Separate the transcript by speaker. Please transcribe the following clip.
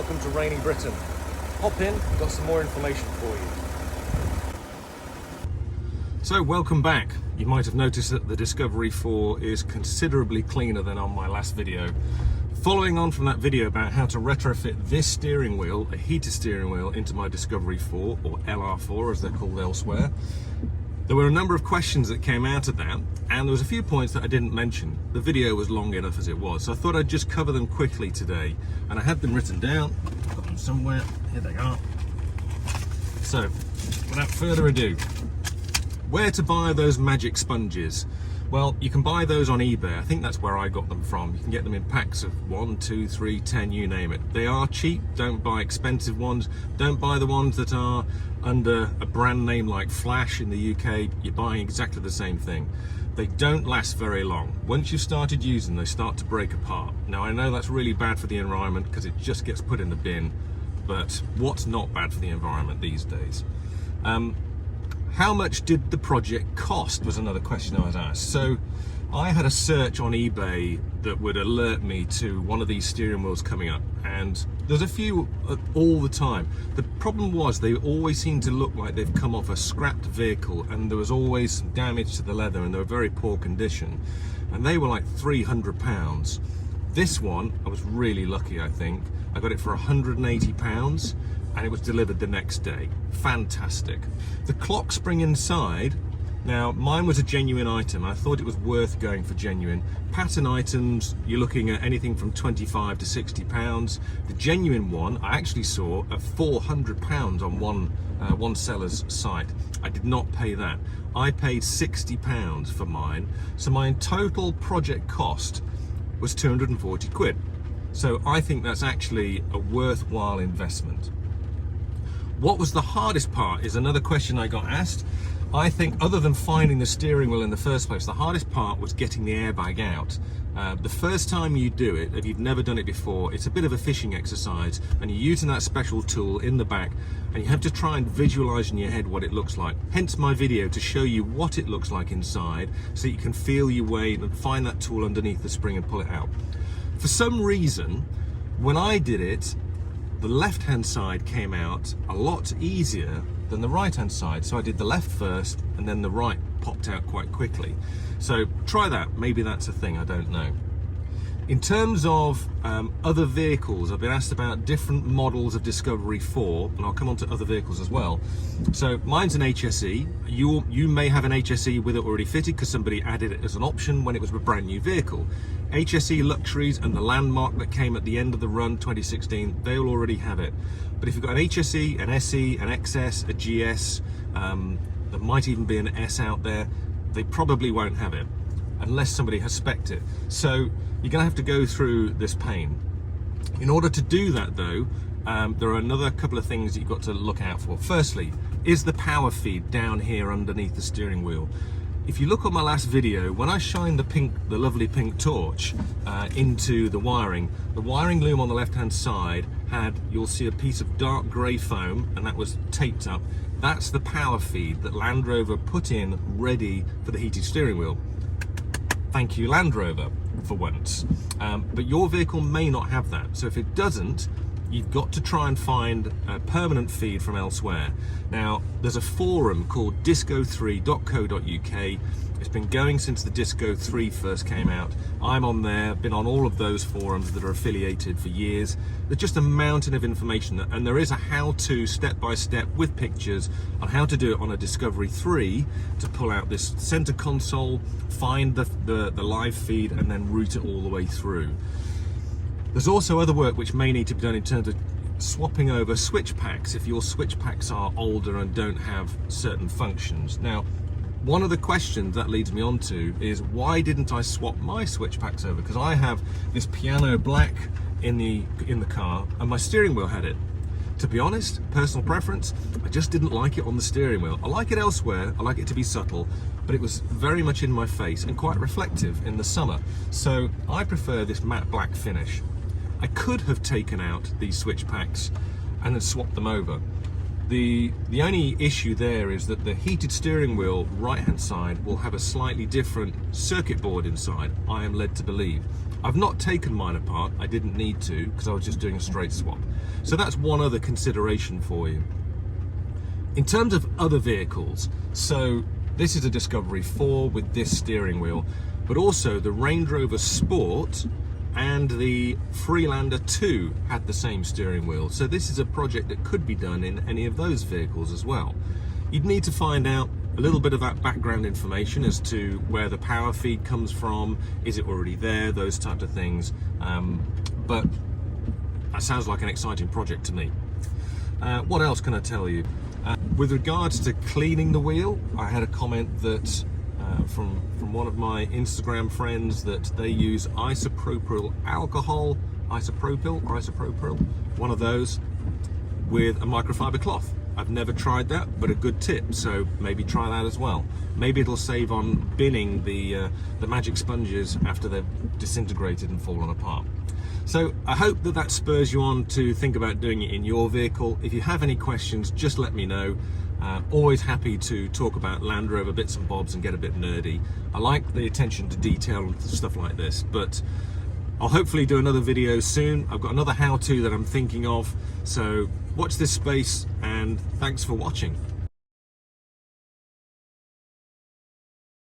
Speaker 1: welcome to rainy Britain. Hop in, I've got some more information for you. So welcome back. You might have noticed that the Discovery 4 is considerably cleaner than on my last video. Following on from that video about how to retrofit this steering wheel, a heated steering wheel, into my Discovery 4, or LR4 as they're called elsewhere, there were a number of questions that came out of that, and there was a few points that I didn't mention. The video was long enough as it was, so I thought I'd just cover them quickly today. And I had them written down, got them somewhere, here they are. So, without further ado, where to buy those magic sponges? Well, you can buy those on eBay. I think that's where I got them from. You can get them in packs of 1, 2, 3, 10, you name it. They are cheap. Don't buy expensive ones. Don't buy the ones that are under a brand name like Flash in the UK. You're buying exactly the same thing. They don't last very long. Once you've started using them, they start to break apart. Now, I know that's really bad for the environment because it just gets put in the bin, but what's not bad for the environment these days? How much did the project cost was another question I was asked. So I had a search on eBay that would alert me to one of these steering wheels coming up, and there's a few all the time. The problem was they always seem to look like they've come off a scrapped vehicle, and there was always some damage to the leather and they were very poor condition, and they were like £300. This one, I was really lucky, I think. I got it for £180 and it was delivered the next day. Fantastic. The clock spring inside, now mine was a genuine item. I thought it was worth going for genuine. Pattern items, you're looking at anything from 25 to £60. The genuine one, I actually saw at £400 on one seller's site. I did not pay that. I paid £60 for mine. So my total project cost was 240 quid. So I think that's actually a worthwhile investment. What was the hardest part is another question I got asked. I think other than finding the steering wheel in the first place, the hardest part was getting the airbag out. The first time you do it, if you've never done it before, it's a bit of a fishing exercise, and you're using that special tool in the back, and you have to try and visualize in your head what it looks like. Hence my video, to show you what it looks like inside, so you can feel your way and find that tool underneath the spring and pull it out. For some reason, when I did it, the left-hand side came out a lot easier than the right-hand side. So I did the left first, and then the right popped out quite quickly. So try that, maybe that's a thing, I don't know. In terms of other vehicles, I've been asked about different models of Discovery 4, and I'll come on to other vehicles as well. So mine's an HSE. You may have an HSE with it already fitted because somebody added it as an option when it was a brand new vehicle. HSE Luxuries and the Landmark that came at the end of the run 2016, they'll already have it. But if you've got an HSE, an SE, an XS, a GS, there might even be an S out there, they probably won't have it unless somebody has spec'd it. So you're going to have to go through this pain. In order to do that though, there are another couple of things that you've got to look out for. Firstly, is the power feed down here underneath the steering wheel? If you look at my last video, when I shined the lovely pink torch into the wiring loom on the left-hand side you'll see a piece of dark grey foam, and that was taped up. That's the power feed that Land Rover put in ready for the heated steering wheel. Thank you, Land Rover, for once. But your vehicle may not have that. So if it doesn't, you've got to try and find a permanent feed from elsewhere. Now, there's a forum called disco3.co.uk. It's been going since the Disco 3 first came out. I'm on there, been on all of those forums that are affiliated for years. There's just a mountain of information, and there is a how-to step-by-step with pictures on how to do it on a Discovery 3 to pull out this center console, find the live feed, and then route it all the way through. There's also other work which may need to be done in terms of swapping over switch packs if your switch packs are older and don't have certain functions. Now, one of the questions that leads me on to is, why didn't I swap my switch packs over? Because I have this piano black in the car, and my steering wheel had it. To be honest, personal preference, I just didn't like it on the steering wheel. I like it elsewhere, I like it to be subtle, but it was very much in my face and quite reflective in the summer. So I prefer this matte black finish. I could have taken out these switch packs and then swapped them over. The only issue there is that the heated steering wheel right hand side will have a slightly different circuit board inside, I am led to believe. I've not taken mine apart, I didn't need to because I was just doing a straight swap. So that's one other consideration for you. In terms of other vehicles, so this is a Discovery 4 with this steering wheel, but also the Range Rover Sport and the Freelander 2 had the same steering wheel. So this is a project that could be done in any of those vehicles as well. You'd need to find out a little bit of that background information as to where the power feed comes from, is it already there, those types of things. But that sounds like an exciting project to me. What else can I tell you? With regards to cleaning the wheel, I had a comment that from one of my Instagram friends that they use isopropyl alcohol, isopropyl, one of those, with a microfiber cloth. I've never tried that, but a good tip, so maybe try that as well. Maybe it'll save on binning the magic sponges after they've disintegrated and fallen apart. So I hope that that spurs you on to think about doing it in your vehicle. If you have any questions, just let me know. Always happy to talk about Land Rover bits and bobs and get a bit nerdy. I like the attention to detail and stuff like this, but I'll hopefully do another video soon. I've got another how-to that I'm thinking of, so watch this space and thanks for watching.